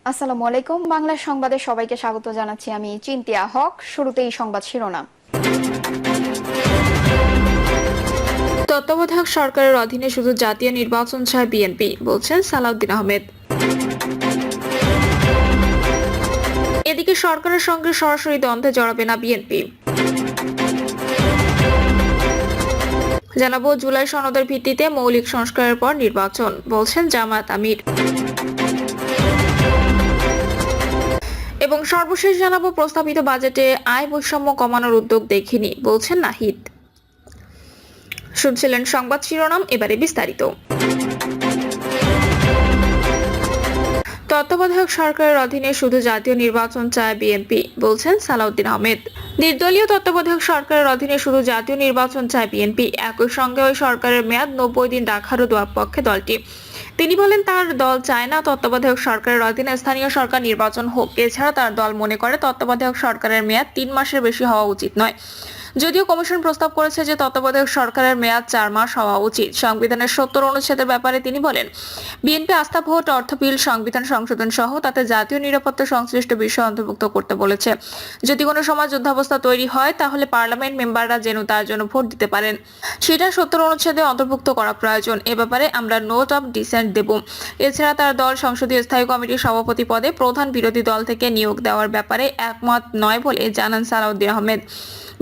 আসসালামু আলাইকুম। বাংলা সংবাদে সবাইকে স্বাগত জানাচ্ছি। আমি চিন্তিয়া হক। শুরুতেই সংবাদ শিরোনাম। তত্ত্বাবধায়ক সরকারের অধীনে শুধু জাতীয় নির্বাচন চায় বিএনপি, বলছেন সালাউদ্দিন আহমেদ। এদিকে সরকারের সঙ্গে সরাসরি দ্বন্দ্বে জড়াবে না বিএনপি। জানাবো জুলাই সনদের ভিত্তিতে মৌলিক সংস্কারের পর নির্বাচন, বলছেন জামায়াত আমির। এবং সর্বশেষ জানাবো প্রস্তাবিত বাজেটে আয় বৈষম্য কমানোর উদ্যোগ দেখিনি, বলছেন নাহিদ। শুনছিলেন সংবাদ শিরোনাম, এবারে বিস্তারিত। তত্ত্বাবধায়ক সরকারের অধীনে শুধু জাতীয় নির্বাচন চায় বিএনপি, বলছেন সালাউদ্দিন আহমেদ। নির্দলীয় তত্ত্বাবধায়ক সরকারের অধীনে শুধু জাতীয় নির্বাচন চায় বিএনপি। একই সঙ্গে ওই সরকারের মেয়াদ 90 দিন রাখারও পক্ষে দলটি। তিনি বলেন তার দল চায় না তত্ত্বাবধায়ক সরকারের অধীনে স্থানীয় সরকার নির্বাচন হোক। এছাড়া তার দল মনে করে তত্ত্বাবধায়ক সরকারের মেয়াদ 3 মাসের বেশি হওয়া উচিত নয়। যদিও কমিশন প্রস্তাব করেছে যে তত্ত্বাবধায়ক সরকারের মেয়াদ 4 মাস হওয়া উচিত। সংবিধানের 70 অনুচ্ছেদের ব্যাপারে তিনি বলেন, বিএনপি আস্থা ভোট, অর্থ বিল, সংবিধান সংশোধন সহ তাতে জাতীয় নিরাপত্তা সংশ্লিষ্ট বিষয় অন্তর্ভুক্ত করতে বলেছে। যদি কোনো সময় যুদ্ধাবস্থা তৈরি হয় তাহলে পার্লামেন্ট মেম্বাররা যেন তার জন্য ভোট দিতে পারেন, সেটা 70 অনুচ্ছেদে অন্তর্ভুক্ত করা প্রয়োজন। এ ব্যাপারে আমরা নোট অফ ডিসেন্ট দেব। এছাড়া তার দল সংসদীয় স্থায়ী কমিটির সভাপতি পদে প্রধান বিরোধী দল থেকে নিয়োগ দেওয়ার ব্যাপারে একমত নয় বলে জানান সালাউদ্দিন আহমেদ।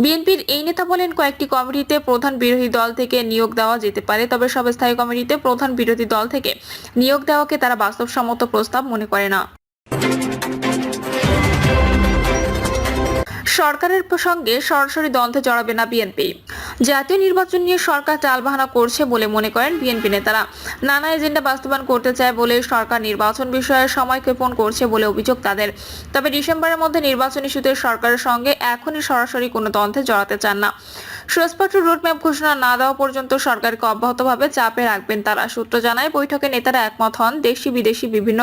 বিএনপির এই নেতা বলেন, কয়েকটি কমিটিতে প্রধান বিরোধী দল থেকে নিয়োগ দেওয়া যেতে পারে, তবে সব স্থায়ী কমিটিতে প্রধান বিরোধী দল থেকে নিয়োগ দেওয়াকে তারা বাস্তবসম্মত প্রস্তাব মনে করে না। সরকারের সঙ্গে সরাসরি দ্বন্দ্বে জড়াবে না বিএনপি। জাতীয় নির্বাচন নিয়ে সরকার টালবাহানা করছে বলে মনে করেন বিএনপি নেতারা। নানা এজেন্ডা বাস্তবায়ন করতে চায় বলে সরকার নির্বাচন বিষয়ে সময় ক্ষেপণ করছে বলে অভিযোগ তাদের। তবে ডিসেম্বরের মধ্যে নির্বাচন ইস্যুতে সরকারের সঙ্গে এখনই সরাসরি কোনো দ্বন্দ্বে জড়াতে চান না। সুস্পষ্ট রুটম্যাপ ঘোষণা না দেওয়া পর্যন্ত সরকারকে অব্যাহতভাবে চাপে রাখবেন তারা। সূত্র জানায়, বৈঠকে নেতারা একমত হন দেশি বিদেশি বিভিন্ন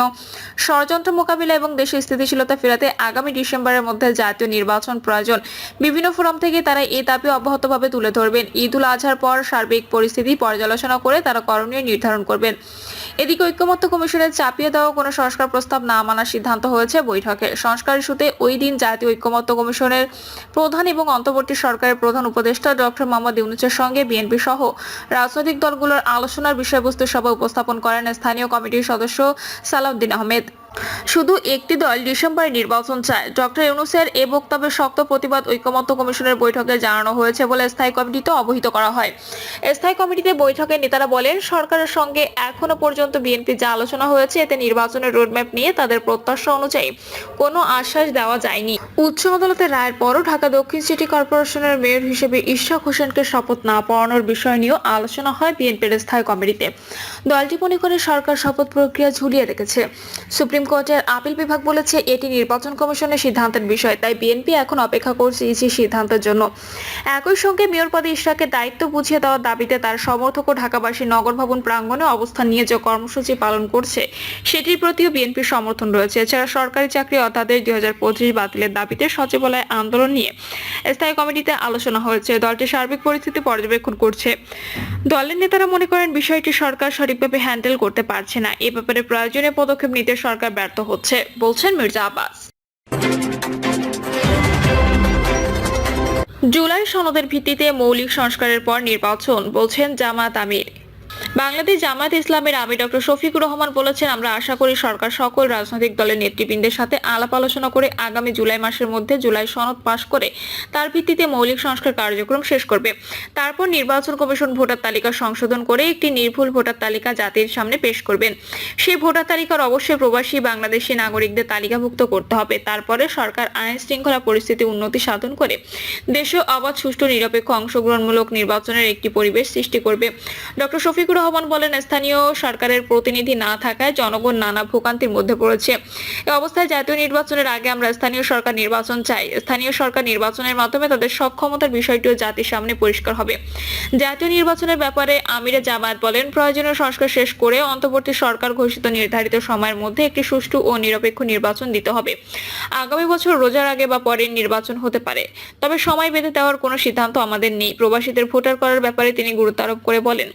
ষড়যন্ত্র মোকাবিলা এবং দেশের স্থিতিশীলতা ফেরাতে আগামী ডিসেম্বরের মধ্যে জাতীয় নির্বাচন প্রয়োজন। বিভিন্ন ফোরাম থেকে তারা এই দাবি অব্যাহতভাবে তুলে ধরবেন। ঈদ উল আজহার পর সার্বিক পরিস্থিতি পর্যালোচনা করে তারা করণীয় নির্ধারণ করবেন। এদিকে ঐক্যমত্য কমিশনের চাপিয়ে দেওয়া কোনো সংস্কার প্রস্তাব না মানার সিদ্ধান্ত হয়েছে বৈঠকে। সংস্কার ইস্যুতে ওই দিন জাতীয় ঐক্যমত্য কমিশনের প্রধান এবং অন্তর্বর্তী সরকারের প্রধান উপদেষ্টা ডক্টর মোহাম্মদ ইউনূসের সঙ্গে বিএনপি সহ রাজনৈতিক দলগুলোর আলোচনার বিষয়বস্তু সভায় উপস্থাপন করেন স্থানীয় কমিটির সদস্য সালাউদ্দিন আহমেদ। শুধু একটি দল ডিসেম্বরে নির্বাচন চায়, ডক্টর ইউনূসের এ বক্তব্যের শক্ত প্রতিবাদ ঐক্যমত্য কমিশনের বৈঠকে জানানো হয়েছে বলে স্থায়ী কমিটিতে অবহিত করা হয়। স্থায়ী কমিটিতে বৈঠকে নেতারা বলেন, সরকারের সঙ্গে এখনো পর্যন্ত বিএনপি যা আলোচনা হয়েছে এতে নির্বাচনের রোডম্যাপ নিয়ে তাদের প্রত্যাশা অনুযায়ী কোনো আশ্বাস দেওয়া যায়নি। উচ্চ আদালতের রায়ের পরও ঢাকা দক্ষিণ সিটি কর্পোরেশনের মেয়র হিসেবে ইশরাক হোসেনকে শপথ না পড়ানোর বিষয় নিয়েও আলোচনা হয় বিএনপির স্থায়ী কমিটিতে। দলটি মনে করে সরকার শপথ প্রক্রিয়া ঝুলিয়ে রেখেছে। সুপ্রিম কোর্টের আপিল বিভাগ বলেছে এটি নির্বাচন কমিশনের সিদ্ধান্তের বিষয়, তাই বিএনপি এখন অপেক্ষা করছে ইসি সিদ্ধান্তের জন্য। একই সঙ্গে মেয়র পদে ইশরাকের দায়িত্ব বুঝিয়ে দেওয়ার দাবিতে তার সমর্থক ও ঢাকাবাসী নগর ভবন প্রাঙ্গণে অবস্থান নিয়ে যে কর্মসূচি পালন করছে সেটির প্রতিও বিএনপির সমর্থন রয়েছে। এছাড়া সরকারি চাকরি অধ্যাদেশ 2025 বাতিলের দাবিতে সচিবালয় আন্দোলন নিয়ে স্থায়ী কমিটিতে আলোচনা হয়েছে। দলটি সার্বিক পরিস্থিতি পর্যবেক্ষণ করছে। দলের নেতারা মনে করেন বিষয়টি সরকার সঠিকভাবে হ্যান্ডেল করতে পারছে না। এ ব্যাপারে প্রয়োজনীয় পদক্ষেপ নিতে সরকার ব্যর্থ হচ্ছে, বলছেন মির্জা আব্বাস। জুলাই সনদের ভিত্তিতে মৌলিক সংস্কারের পর নির্বাচন, বলছেন জামায়াত আমির। বাংলাদেশ জামায়াত ইসলামের আমির ডক্টর শফিকুর রহমান বলেছেন, আমরা আশা করি সরকার সকল রাজনৈতিক দলের নেতৃবৃন্দের সাথে আলাপ আলোচনা করে আগামী জুলাই মাসের মধ্যে জুলাই সনদ পাশ করে তার ভিত্তিতে মৌলিক সংস্কার কার্যক্রম শেষ করবে। তারপর নির্বাচন কমিশন ভোটার তালিকা সংশোধন করে একটি নির্ভুল ভোটার তালিকা জাতির সামনে পেশ করবেন। সেই ভোটার তালিকার অবশ্যই প্রবাসী বাংলাদেশি নাগরিকদের তালিকাভুক্ত করতে হবে। তারপরে সরকার আইন শৃঙ্খলা পরিস্থিতি উন্নতি সাধন করে দেশে অবাধ, সুষ্ঠু, নিরপেক্ষ, অংশগ্রহণমূলক নির্বাচনের একটি পরিবেশ সৃষ্টি করবে। ডক্টর শফিকুর রহমান বলেন, স্থানীয় সরকারের প্রতিনিধি না থাকায় জনগণ নানা ভোগান্তির মধ্যে পড়েছে। এই অবস্থায় জাতীয় নির্বাচনের আগে আমরা স্থানীয় সরকার নির্বাচন চাই। স্থানীয় সরকার নির্বাচনের মাধ্যমে তাদের সক্ষমতার বিষয়টিও জাতির সামনে পরিষ্কার হবে। জাতীয় নির্বাচনের ব্যাপারে আমিরে জামায়াত বলেন, প্রয়োজনীয় সংস্কার শেষ করে অন্তর্বর্তী সরকার ঘোষিত নির্ধারিত সময়ের মধ্যে একটি সুষ্ঠু ও নিরপেক্ষ নির্বাচন দিতে হবে। আগামী বছর রোজার আগে বা পরে নির্বাচন হতে পারে, তবে সময় বেঁধে দেওয়ার কোনো সিদ্ধান্ত আমাদের নেই। প্রবাসীদের ভোটার করার ব্যাপারে তিনি গুরুত্ব আরোপ করে বলেন,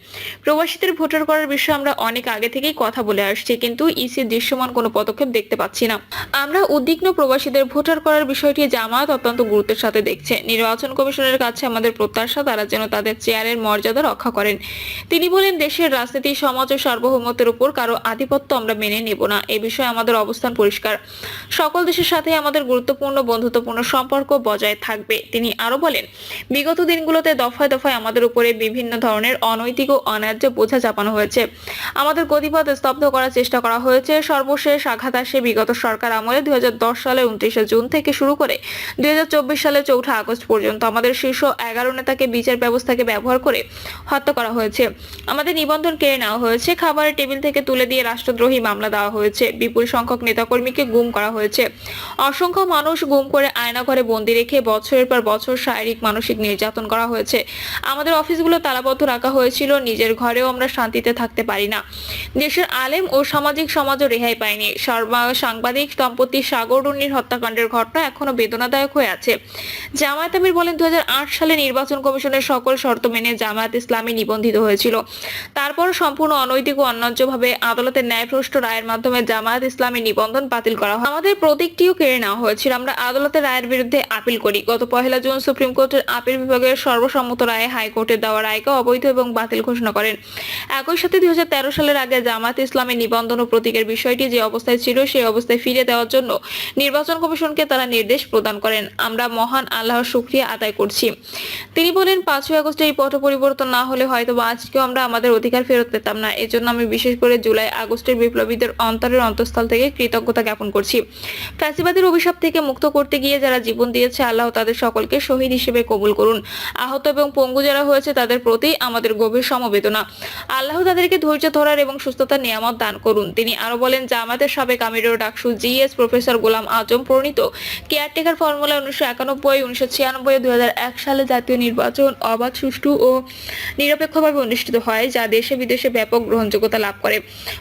প্রবাসীদের জামায়াতের ভোটার করার বিষয়ে আমরা অনেক আগে থেকেই কথা বলে আসছি, কিন্তু ইসির দৃশ্যমান কোনো পদক্ষেপ দেখতে পাচ্ছি না। আমরা উদ্বিগ্ন প্রবাসীদের ভোটার করার বিষয়টি জামায়াত অত্যন্ত গুরুত্বের সাথে দেখছে। নির্বাচন কমিশনের কাছে আমাদের প্রত্যাশা তারা যেন তাদের চেয়ারের মর্যাদা রক্ষা করেন। তিনি বলেন, দেশের রাজনীতি, সমাজ ও সার্বভৌমত্বের উপর কারো আধিপত্য আমরা মেনে নেব না। এই বিষয়ে আমাদের অবস্থান পরিষ্কার। সকল দেশের সাথে আমাদের গুরুত্বপূর্ণ বন্ধুত্বপূর্ণ সম্পর্ক বজায় থাকবে। তিনি আরো বলেন, বিগত দিনগুলোতে দফায় দফায় আমাদের উপরে বিভিন্ন ধরনের অনৈতিক ও অন্যায্য বোঝা চাপানো হয়েছে। আমাদের গতিপথ স্তব্ধ করার চেষ্টা করা হয়েছে। সর্বশেষ আঘাত আসে বিগত সরকার আমলে 2010 সালের 29শে জুন থেকে শুরু করে 2024 সালের 4 আগস্ট পর্যন্ত আমাদের শীর্ষ 11 নেতাকে বিচার ব্যবস্থাকে ব্যবহার করে হত্যা করা হয়েছে। আমাদের নিবন্ধন কেড়ে নেওয়া হয়েছে। খাবারের টেবিল থেকে তুলে দিয়ে রাষ্ট্রদ্রোহী মামলা দেওয়া হয়েছে। বিপুল সংখ্যক নেতাকর্মীকে গুম করা হয়েছে। অসংখ্য মানুষ গুম করে আয়নাঘরে বন্দি রেখে বছরের পর বছর শারীরিক মানসিক নির্যাতন করা হয়েছে। আমাদের অফিসগুলো তালাবদ্ধ রাখা হয়েছিল। নিজের ঘরেও আমরা শান্তিতে থাকতে পারি না। দেশের আলেম ও সামাজিক সমাজও রেহাই পায়নি। সাংবাদিক দম্পতি সাগর রুনির হত্যাকাণ্ডের ঘটনা এখনো বেদনাদায়ক হয়ে আছে। জামায়াত আমির বলেন, 2008 সালে নির্বাচন কমিশনের সকল শর্ত মেনে জামায়াত ইসলামী নিবন্ধিত হয়েছিল। তারপর সম্পূর্ণ অনৈতিক ও অন্যায্যভাবে আদালতের ন্যায়ভ্রষ্ট রায়ের মাধ্যমে জামায়াত ইসলামী নিবন্ধন বাতিল করা হয়। আমাদের প্রতীকটিও কেড়ে নেওয়া হয়েছিল। আমরা আদালতের রায়ের বিরুদ্ধে আপিল করি। গত 1 জুন সুপ্রিম কোর্টের আপিল বিভাগের সর্বসম্মত রায়ে হাইকোর্টের দেওয়া রায়কে অবৈধ এবং বাতিল ঘোষণা করেন। একই সাথে 2013 সালের আগে জামায়াত ইসলামী নিবন্ধন ও প্রতীকের বিষয়টি যে অবস্থায় ছিল সেই অবস্থায় ফিরে দেওয়ার জন্য নির্বাচন কমিশনকে তারা নির্দেশ প্রদান করেন। আমরা মহান আল্লাহর শুকরিয়া আদায় করছি। তিনি বলেন, 5 আগস্টে এই পট পরিবর্তন না হলে হয়তো আজকেও আমরা আমাদের অধিকার ফেরত পেতাম না। এজন্য আমি বিশেষ করে জুলাই আগস্টের বিপ্লবীদের অন্তরের অন্তঃস্থল থেকে কৃতজ্ঞতা জ্ঞাপন করছি। ফ্যাসিবাদের অভিশাপ থেকে মুক্ত করতে গিয়ে যারা জীবন দিয়েছে, আল্লাহ তাদের সকলকে শহীদ হিসেবে কবুল করুন। আহত এবং পঙ্গু যারা হয়েছে তাদের প্রতি আমাদের গভীর সমবেদনা। আল্লাহ তাদেরকে ধৈর্য ধরার এবং সুস্থতার নিয়ামত দান করুন। তিনি আরো বলেন, জামায়াতের সাবেক আমির ও ডাকসু জিএস প্রফেসর গোলাম আজম প্রণীত কেয়ারটেকার ফর্মুলা 1991, 1996 ও 2001 সালে জাতীয় নির্বাচন অবাধ, সুষ্ঠু ও নিরপেক্ষভাবে অনুষ্ঠিত হয়, যা দেশে বিদেশে ব্যাপক গ্রহণযোগ্যতা লাভ করে।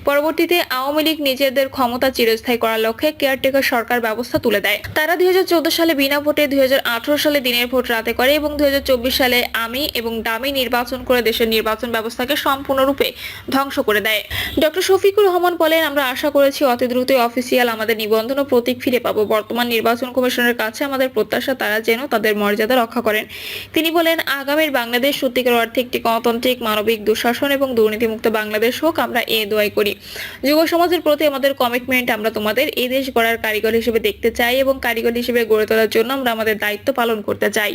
পরবর্তীতে আওয়ামী লীগ নিজেদের ক্ষমতা চিরস্থায়ী করার লক্ষ্যে কেয়ারটেকার সরকার ব্যবস্থা তুলে দেয়। তারা 2014 সালে বিনা ভোটে, 2018 সালে দিনের ভোট রাতে করে এবং 2024 সালে আমি এবং ডামি নির্বাচন করে দেশের নির্বাচন ব্যবস্থাকে সম্পূর্ণরূপে ধ্বংস করে দেয়। ডক্টর শফিকুর রহমান বলেন, আমরা আশা করেছি অতি দ্রুতই অফিসিয়াল আমাদের নিবন্ধন ও প্রতীক ফিরে পাবো। বর্তমান নির্বাচন কমিশনের কাছে আমাদের প্রত্যাশা তারা যেন তাদের মর্যাদা রক্ষা করেন। তিনি বলেন, আগামীর বাংলাদেশ সত্যিকার অর্থে একটি গণতান্ত্রিক, মানবিক, দুঃশাসন এবং দুর্নীতিমুক্ত বাংলাদেশ হোক, আমরা এই দোয়াই করি। যুব সমাজের প্রতি আমাদের কমিটমেন্ট, আমরা তোমাদের এই দেশ গড়ার কারিগর হিসেবে দেখতে চাই এবং কারিগর হিসেবে গড়ে তোলার জন্য আমরা আমাদের দায়িত্ব পালন করতে চাই।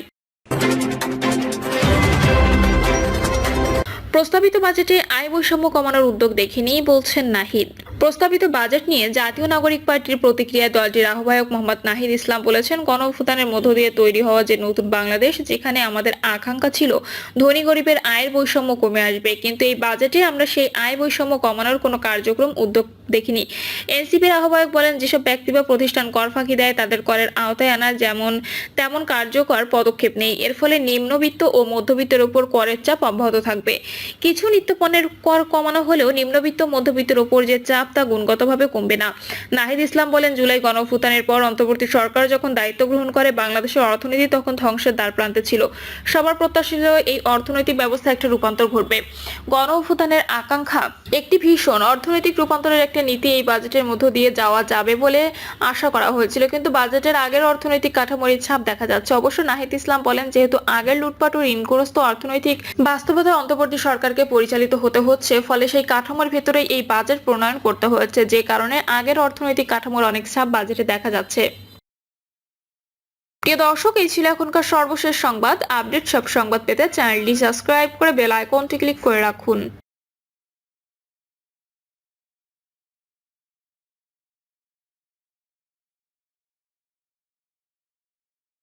প্রস্তাবিত বাজেটে আয় বৈষম্য কমানোর উদ্যোগ দেখেনি, বলছেন নাহিদ। প্রস্তাবিত বাজেট নিয়ে জাতীয় নাগরিক পার্টির প্রতিক্রিয়ায় দলটির আহ্বায়ক মোহাম্মদ নাহিদ ইসলাম বলেছেন, গণঅভ্যুত্থানের মধ্য দিয়ে তৈরি হওয়া যে নতুন বাংলাদেশ, যেখানে আমাদের আকাঙ্ক্ষা ছিল ধনী গরিবের আয়ের বৈষম্য কমে আসবে, কিন্তু এই বাজেটে আমরা সেই আয় বৈষম্য কমানোর কোনো কার্যক্রম উদ্যোগ দেখিনি। এনসিপির আহ্বায়ক বলেন, যেসব ব্যক্তি বা প্রতিষ্ঠান কর ফাঁকি দেয় তাদের করের আওতায় আনা তেমন কার্যকর পদক্ষেপ নেই। এর ফলে নিম্নবিত্ত ও মধ্যবিত্তের উপর করের চাপ অব্যাহত থাকবে। কিছু নিত্যপণ্যের কর কমানো হলেও নিম্নবিত্ত মধ্যবিত্তের উপর যে চাপ তা গুণগতভাবে কমবে না। নাহিদ ইসলাম বলেন, জুলাই গণঅভ্যুত্থানের পর অন্তর্বর্তী সরকার যখন দায়িত্ব গ্রহণ করে, বাংলাদেশের অর্থনীতি তখন ধ্বংসের দ্বারপ্রান্তে ছিল। সবার প্রত্যাশা ছিল এই অর্থনৈতিক ব্যবস্থা একটা রূপান্তর ঘটবে। গণঅভ্যুত্থানের আকাঙ্ক্ষা একটি ভীষণ অর্থনৈতিক রূপান্তরের একটা নীতি এই বাজেটের মধ্য দিয়ে যাওয়া যাবে বলে আশা করা হয়েছিল, কিন্তু বাজেটের আগের অর্থনৈতিক কাঠামোর ছাপ দেখা যাচ্ছে। অবশ্য নাহিদ ইসলাম বলেন, যেহেতু আগের লুটপাট ও ঋণগ্রস্ত অর্থনৈতিক বাস্তবতায় অন্তর্বর্তী সরকারকে পরিচালিত হতে হচ্ছে, ফলে সেই কাঠামোর ভেতরে এই বাজেট প্রণয়ন করতে হয়েছে, যে কারণে আগের অর্থনৈতিক কাঠামোর অনেক ছাপ বাজেটে দেখা যাচ্ছে। প্রিয় দর্শক, এই ছিল এখনকার সর্বশেষ সংবাদ। আপডেট সব সংবাদ পেতে চ্যানেলটি সাবস্ক্রাইব করে বেল আইকনটি ক্লিক করে রাখুন।